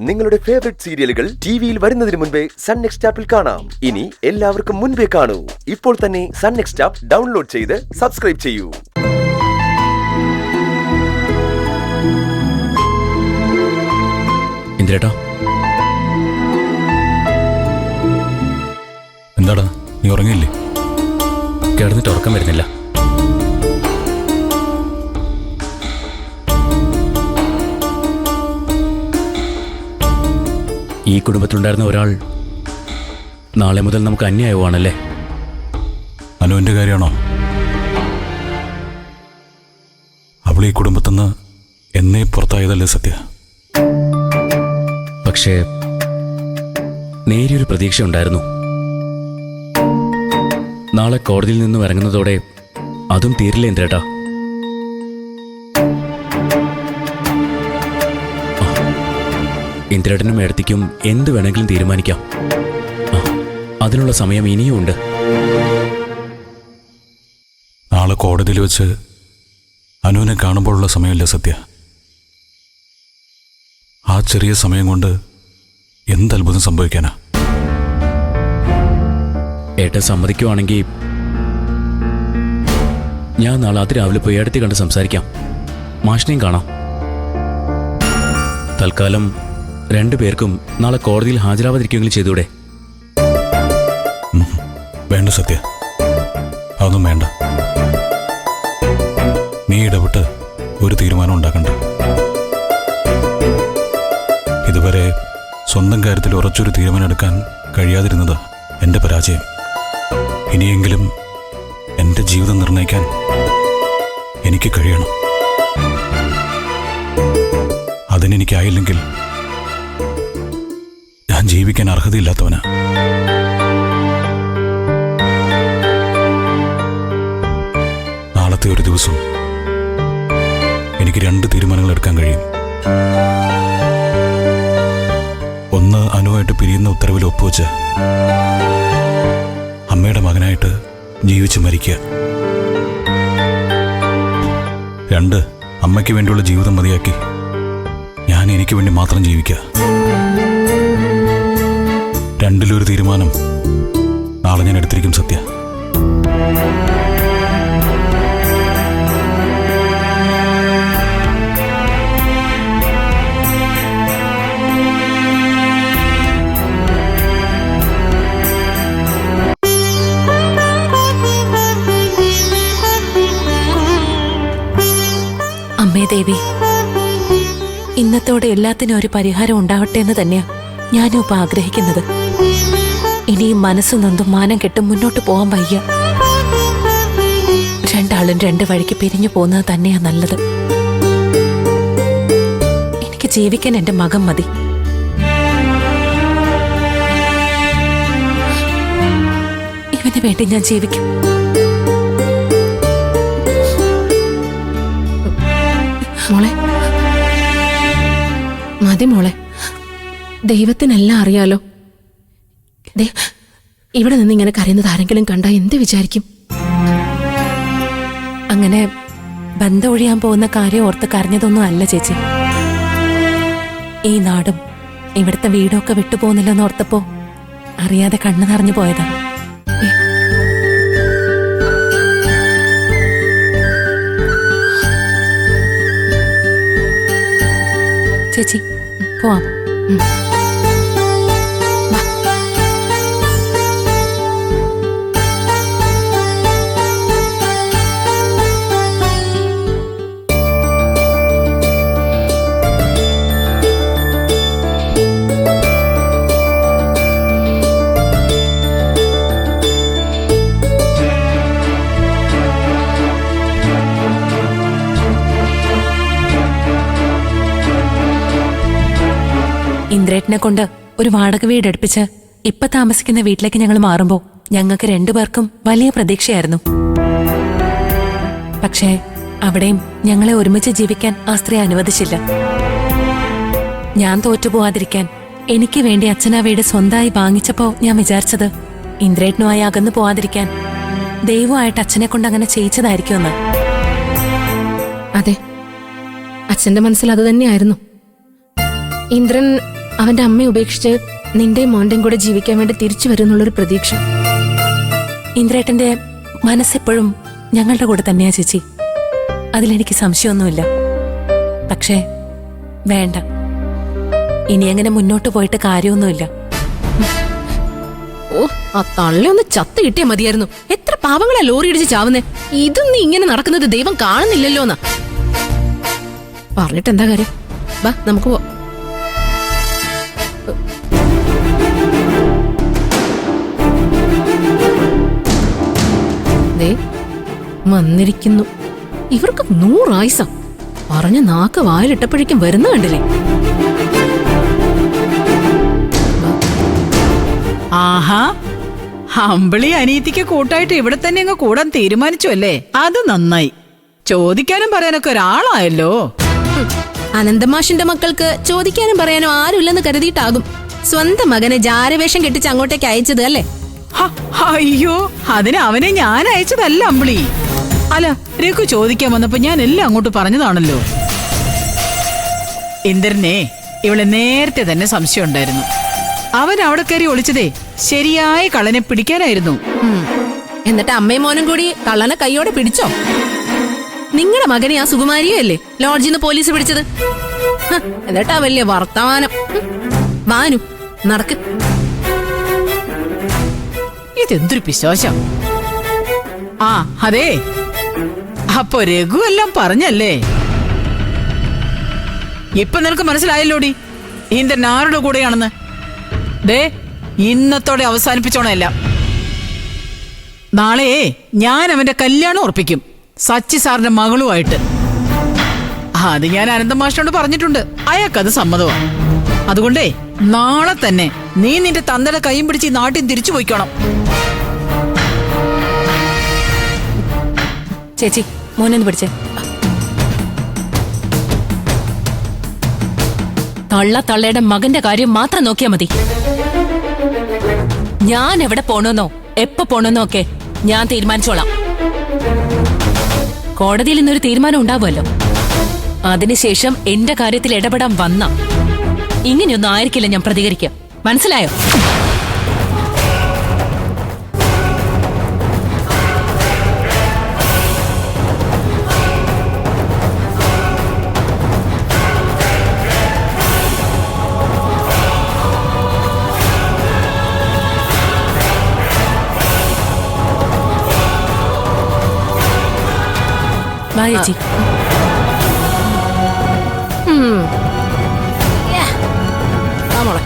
നിങ്ങളുടെ ഫേവറേറ്റ് സീരിയലുകൾ ടിവിയിൽ വരുന്നതിന് മുൻപേ സൺ നെക്സ്റ്റ് ആപ്പിൽ കാണാം. ഇനി എല്ലാവർക്കും മുൻപേ കാണൂ. ഇപ്പോൾ തന്നെ സൺ നെക്സ്റ്റ് ആപ്പ് ഡൗൺലോഡ് ചെയ്ത് സബ്സ്ക്രൈബ് ചെയ്യൂ. ഇന്ദ്രേട്ടാ, എന്താടാ, നീ ഉറങ്ങിയില്ലേ? കിടന്നിട്ട് ഉറക്കം വരുന്നില്ല. ഈ കുടുംബത്തിലുണ്ടായിരുന്ന ഒരാൾ നാളെ മുതൽ നമുക്ക് അന്യായമാണല്ലേ? അനുവിന്റെ കാര്യമാണോ? അവൾ ഈ കുടുംബത്തിന്ന് എന്നേ പുറത്തായതല്ലേ സത്യ? പക്ഷേ നേരിയൊരു പ്രതീക്ഷ ഉണ്ടായിരുന്നു. നാളെ കോടതിയിൽ നിന്നും ഇറങ്ങുന്നതോടെ അതും തീരില്ല ഇന്ദ്രേട്ടാ. ഇന്ദ്രേട്ടനും ഏടത്തിക്കും എന്ത് വേണമെങ്കിലും തീരുമാനിക്കാം. അതിനുള്ള സമയം ഇനിയും ഉണ്ട്. നാളെ കോടതിയിൽ വെച്ച് അനുവിനെ കാണുമ്പോഴുള്ള സമയമല്ലേ സത്യ? ആ ചെറിയ സമയം കൊണ്ട് എന്തത്ഭുതം സംഭവിക്കാനാ? ഏട്ടൻ സമ്മതിക്കുവാണെങ്കിൽ ഞാൻ നാളെ അതിരാവിലെ പോയി ഏടത്തി കണ്ട് സംസാരിക്കാം. മാഷിനെയും കാണാം. തൽക്കാലം രണ്ടുപേർക്കും നാളെ കോടതിയിൽ ഹാജരാവാതിരിക്കുമെങ്കിലും ചെയ്തൂടെ? വേണ്ട സത്യ, അതൊന്നും വേണ്ട. നീ ഇടപെട്ട് ഒരു തീരുമാനം ഉണ്ടാക്കണ്ട. ഇതുവരെ സ്വന്തം കാര്യത്തിൽ ഉറച്ചൊരു തീരുമാനം എടുക്കാൻ കഴിയാതിരുന്നത് എൻ്റെ പരാജയം. ഇനിയെങ്കിലും എൻ്റെ ജീവിതം നിർണ്ണയിക്കാൻ എനിക്ക് കഴിയണം. അതിനെനിക്കായില്ലെങ്കിൽ ഞാൻ ജീവിക്കാൻ അർഹതയില്ലാത്തവനാ. നാളത്തെ ഒരു ദിവസം എനിക്ക് 2 തീരുമാനങ്ങൾ എടുക്കാൻ കഴിയും. ഒന്ന്, അനുവായിട്ട് പിരിയുന്ന ഉത്തരവിൽ ഒപ്പുവെച്ച് അമ്മയുടെ മകനായിട്ട് ജീവിച്ച് മരിക്കുക. 2, അമ്മയ്ക്ക് വേണ്ടിയുള്ള ജീവിതം മതിയാക്കി ഞാൻ എനിക്ക് വേണ്ടി മാത്രം ജീവിക്കുക. രണ്ടിലൊരു തീരുമാനം നാളെ ഞാൻ എടുത്തിരിക്കും സത്യ. അമ്മേ ദേവി, ഇന്നത്തോടെ എല്ലാത്തിനും ഒരു പരിഹാരം ഉണ്ടാവട്ടെ എന്ന് തന്നെയാ ഞാനും ഇപ്പൊ ആഗ്രഹിക്കുന്നത്. ഇനിയും മനസ്സ് നൊന്തും മാനം കെട്ടും മുന്നോട്ട് പോകാൻ വയ്യ. രണ്ടാളും 2 വഴിക്ക് പിരിഞ്ഞു പോകുന്നത് തന്നെയാ നല്ലത്. എനിക്ക് ജീവിക്കാൻ എന്റെ മകൻ മതി. ഇവന് വേണ്ടി ഞാൻ ജീവിക്കും. മോളെ, മതി മോളെ. ദൈവത്തിനെല്ലാം അറിയാലോ. ഇവിടെ നിന്ന് ഇങ്ങനെ കരയുന്നത് ആരെങ്കിലും കണ്ടാ എന്ത് വിചാരിക്കും? അങ്ങനെ ബന്ധം ഒഴിയാൻ പോകുന്ന കാര്യം ഓർത്ത് കരഞ്ഞതൊന്നും അല്ല ചേച്ചി. ഈ നാടും ഇവിടുത്തെ വീടൊക്കെ വിട്ടുപോകുന്നില്ലെന്ന് ഓർത്തപ്പോ അറിയാതെ കണ്ണു നിറഞ്ഞു പോയതാ. ചേച്ചി പോവാം. ഇന്ദ്രേട്ടനെ കൊണ്ട് ഒരു വാടക വീട് എടുപ്പിച്ച് ഇപ്പൊ താമസിക്കുന്ന വീട്ടിലേക്ക് ഞങ്ങൾ മാറുമ്പോ ഞങ്ങൾക്ക് 2 പേർക്കും വലിയ പ്രതീക്ഷയായിരുന്നു. പക്ഷേ അവിടെയും ഞങ്ങളെ ഒരുമിച്ച് ജീവിക്കാൻ ആ സ്ത്രീ അനുവദിച്ചില്ല. ഞാൻ തോറ്റുപോവാതിരിക്കാൻ എനിക്ക് വേണ്ടി അച്ഛനാ വീട് സ്വന്തമായി വാങ്ങിച്ചപ്പോ ഞാൻ വിചാരിച്ചത് ഇന്ദ്രേട്ടനുമായി അകന്നു പോവാതിരിക്കാൻ ദൈവമായിട്ട് അച്ഛനെ കൊണ്ട് അങ്ങനെ ചെയ്യിച്ചതായിരിക്കുമെന്ന്. അതെ, അച്ഛന്റെ മനസ്സിൽ അത് തന്നെയായിരുന്നു. ഇന്ദ്രൻ അവന്റെ അമ്മയെ ഉപേക്ഷിച്ച് നിന്റെയും മോന്റെയും കൂടെ ജീവിക്കാൻ വേണ്ടി തിരിച്ചു വരുന്നുള്ളൊരു പ്രതീക്ഷ. ഇന്ദ്രേട്ടന്റെ മനസ്സെപ്പോഴും ഞങ്ങളുടെ കൂടെ തന്നെയാ ചേച്ചി, അതിലെനിക്ക് സംശയമൊന്നുമില്ല. പക്ഷേ വേണ്ട, ഇനി അങ്ങനെ മുന്നോട്ട് പോയിട്ട് കാര്യമൊന്നുമില്ല. ഓ, ആ തള്ളെ ഒന്ന് ചത്ത് കിട്ടിയാ മതിയായിരുന്നു. എത്ര പാവങ്ങളാ ലോറി ഇടിച്ച് ചാവുന്നേ. ഇതൊന്നും ഇങ്ങനെ നടക്കുന്നത് ദൈവം കാണുന്നില്ലല്ലോന്നാ. പറഞ്ഞിട്ട് എന്താ കാര്യം? വാ നമുക്ക് പോ. ദേ വന്നിരിക്കുന്നു. ഇവർക്ക് 100 ആയുസാ. പറഞ്ഞ നാക്ക് വായിലിട്ടപ്പോഴേക്കും വരുന്ന കണ്ടില്ലേ? ആഹാ, അമ്പിളി അനീതിക്ക് കൂട്ടായിട്ട് ഇവിടെ തന്നെ അങ്ങ് കൂടാൻ തീരുമാനിച്ചു അല്ലേ? അത് നന്നായി. ചോദിക്കാനും പറയാനൊക്കെ ഒരാളായല്ലോ. അനന്തമാഷിന്റെ മക്കൾക്ക് ചോദിക്കാനും പറയാനും ആരുമില്ലെന്ന് കരുതിയിട്ടാകും സ്വന്തം മകനെ ജാരവേഷം കെട്ടിച്ച് അങ്ങോട്ടേക്ക് അയച്ചത് അല്ലേ? ഹ, അയ്യോ, അതിന് അവനെ ഞാൻ അയച്ചതല്ല അമ്പിളി. അല്ല, രഘു ചോദിക്കാൻ വന്നപ്പോ ഞാൻ എല്ലാം അങ്ങോട്ട് പറഞ്ഞതാണല്ലോ. ഇന്ദ്രനെ ഇവളെ നേരത്തെ തന്നെ സംശയം ഉണ്ടായിരുന്നു. അവൻ അവിടെ കയറി ഒളിച്ചതേ ശരിയായ കള്ളനെ പിടിക്കാനായിരുന്നു. എന്നിട്ട് അമ്മയും മോനും കൂടി കള്ളനെ കൈയോടെ പിടിച്ചോ? നിങ്ങളുടെ മകനെ ആ സുകുമാരിയോ അല്ലേ ലോഡ്ജിൽ നിന്ന് പോലീസ് പിടിച്ചത്? എന്നിട്ടാ വലിയ വർത്തമാനം. വാനു നടക്ക്. ഇതെന്തൊരു പിശാചം. ആ അതെ, അപ്പൊ രഘു എല്ലാം പറഞ്ഞല്ലേ? ഇപ്പൊ നിനക്ക് മനസ്സിലായല്ലോടി ഇന്ദ്രൻ ആരുടെ കൂടെയാണെന്ന്. ദേ, ഇന്നത്തോടെ അവസാനിപ്പിച്ചോണല്ല. നാളെ ഞാൻ അവന്റെ കല്യാണം ഉറപ്പിക്കും, സച്ചി സാറിന്റെ മകളുമായിട്ട്. അത് ഞാൻ അനന്തമാഷിനോട് പറഞ്ഞിട്ടുണ്ട്. അയാൾക്കത് സമ്മതമാണ്. അതുകൊണ്ടേ നാളെ തന്നെ നീ നിന്റെ തന്തയുടെ കൈയും പിടിച്ച് ഈ നാട്ടിൽ തിരിച്ചു പോയിക്കോണം. ചേച്ചി മോനൊന്ന് പിടിച്ചേ. തള്ളയുടെ മകന്റെ കാര്യം മാത്രം നോക്കിയാ മതി. ഞാൻ എവിടെ പോണെന്നോ എപ്പോ പോണെന്നോ ഒക്കെ ഞാൻ തീരുമാനിച്ചോളാം. കോടതിയിൽ നിന്നൊരു തീരുമാനം ഉണ്ടാവുമല്ലോ. അതിനുശേഷം എന്റെ കാര്യത്തിൽ ഇടപെടാൻ വന്ന ഇങ്ങനെയൊന്നും ആയിരിക്കില്ല ഞാൻ പ്രതികരിക്കുക. മനസ്സിലായോ? വാ ചേച്ചി. ആ മോളെ.